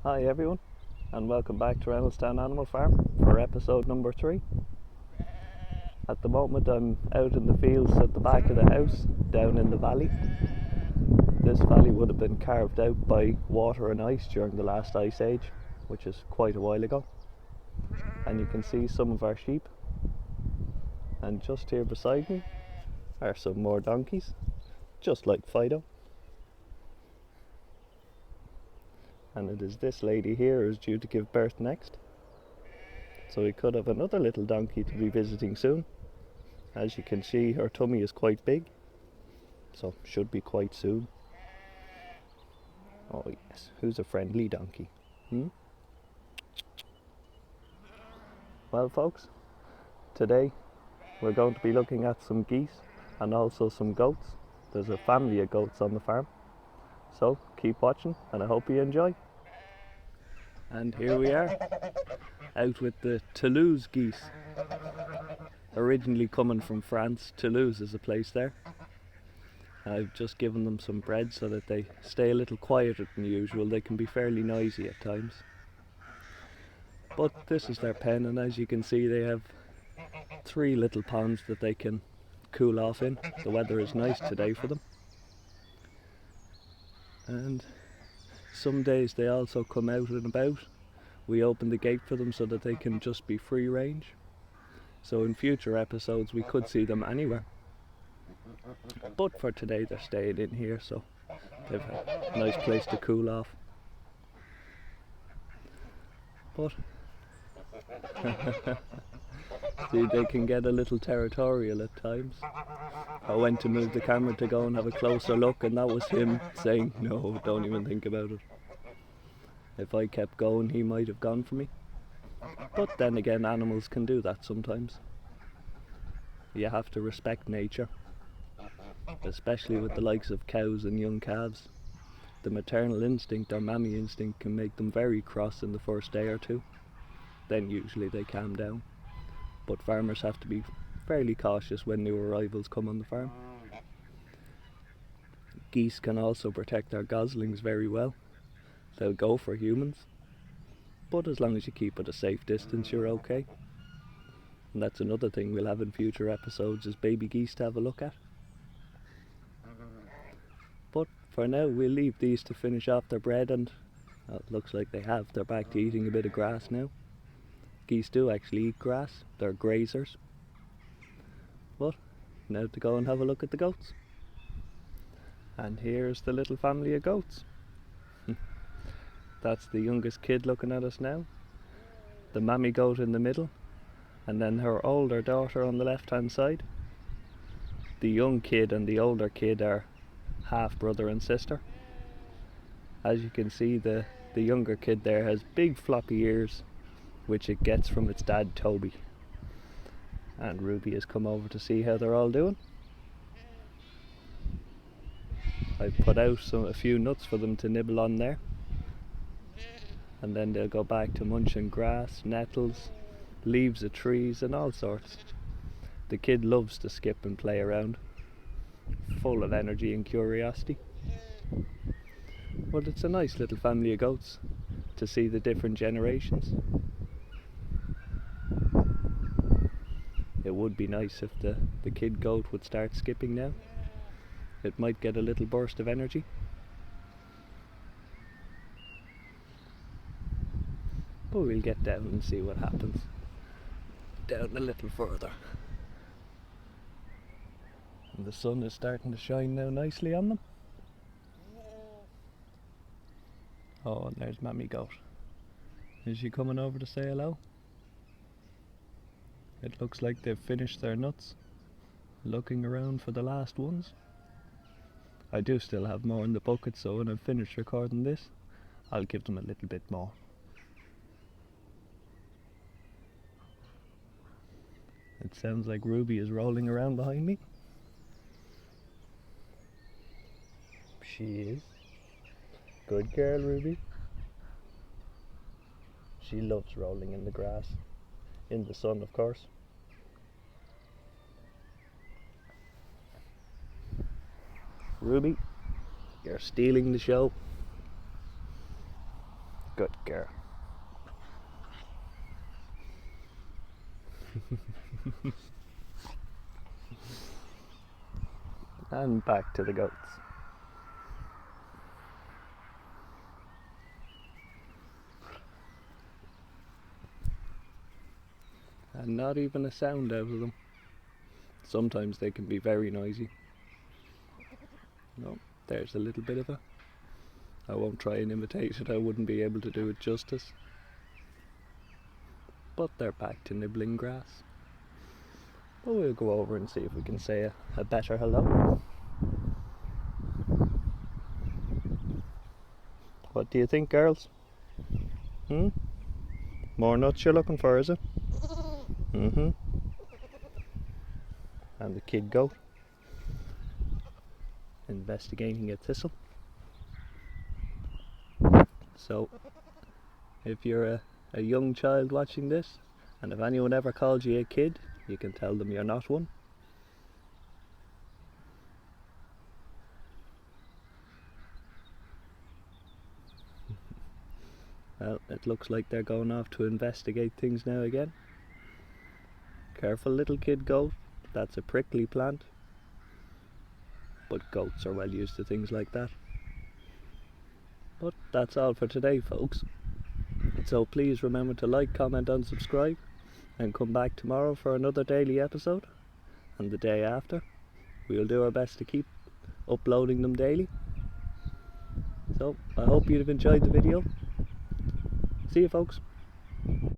Hi everyone, and welcome back to Reynoldsdown Animal Farm for episode number 3. At the moment I'm out in the fields at the back of the house, down in the valley. This valley would have been carved out by water and ice during the last ice age, which is quite a while ago. And you can see some of our sheep. And just here beside me are some more donkeys, just like Fido. And it is this lady here who's due to give birth next. So we could have another little donkey to be visiting soon. As you can see, her tummy is quite big, so should be quite soon. Oh yes, who's a friendly donkey? Well folks, today we're going to be looking at some geese and also some goats. There's a family of goats on the farm. So keep watching and I hope you enjoy. And here we are, out with the Toulouse geese. Originally coming from France, Toulouse is a place there. I've just given them some bread so that they stay a little quieter than usual. They can be fairly noisy at times. But this is their pen, and as you can see they have 3 little ponds that they can cool off in. The weather is nice today for them. And some days they also come out and about. We open the gate for them so that they can just be free range. So in future episodes we could see them anywhere. But for today they're staying in here, so they've a nice place to cool off. But see, they can get a little territorial at times. I went to move the camera to go and have a closer look, and that was him saying, no, don't even think about it. If I kept going, he might have gone for me. But then again, animals can do that sometimes. You have to respect nature, especially with the likes of cows and young calves. The maternal instinct or mammy instinct can make them very cross in the first day or two. Then usually they calm down. But farmers have to be fairly cautious when new arrivals come on the farm. Geese can also protect their goslings very well. They'll go for humans, but as long as you keep at a safe distance, you're okay. And that's another thing we'll have in future episodes, is baby geese to have a look at. But for now we'll leave these to finish off their bread, and well, it looks like they have. They're back to eating a bit of grass now. Geese do actually eat grass, they're grazers. But now to go and have a look at the goats. And here's the little family of goats. That's the youngest kid looking at us now, the mammy goat in the middle, and then her older daughter on the left hand side. The young kid and the older kid are half brother and sister. As you can see, the younger kid there has big floppy ears, which it gets from its dad Toby. And Ruby has come over to see how they're all doing. I've put out a few nuts for them to nibble on there, and then they'll go back to munching grass, nettles, leaves of trees and all sorts. The kid loves to skip and play around, full of energy and curiosity. But it's a nice little family of goats to see the different generations. It would be nice if the kid goat would start skipping now. It might get a little burst of energy. But we'll get down and see what happens. Down a little further. And the sun is starting to shine now nicely on them. Oh, and there's Mammy Goat. Is she coming over to say hello? It looks like they've finished their nuts. Looking around for the last ones. I do still have more in the bucket, so when I've finished recording this, I'll give them a little bit more. It sounds like Ruby is rolling around behind me. She is. Good girl, Ruby. She loves rolling in the grass. In the sun, of course. Ruby, you're stealing the show. Good girl. And back to the goats. And not even a sound out of them. Sometimes they can be very noisy. No, there's a little bit of it. I won't try and imitate it, I wouldn't be able to do it justice. But they're back to nibbling grass. But we'll go over and see if we can say a better hello. What do you think, girls? More nuts you're looking for, is it? And the kid goat investigating a thistle. So if you're a young child watching this, and if anyone ever called you a kid, you can tell them you're not one. Well, it looks like they're going off to investigate things now again. Careful, little kid goat, that's a prickly plant. But goats are well used to things like that. But that's all for today, folks. So please remember to like, comment and subscribe, and come back tomorrow for another daily episode, and the day after. We'll do our best to keep uploading them daily. So I hope you've enjoyed the video. See you, folks.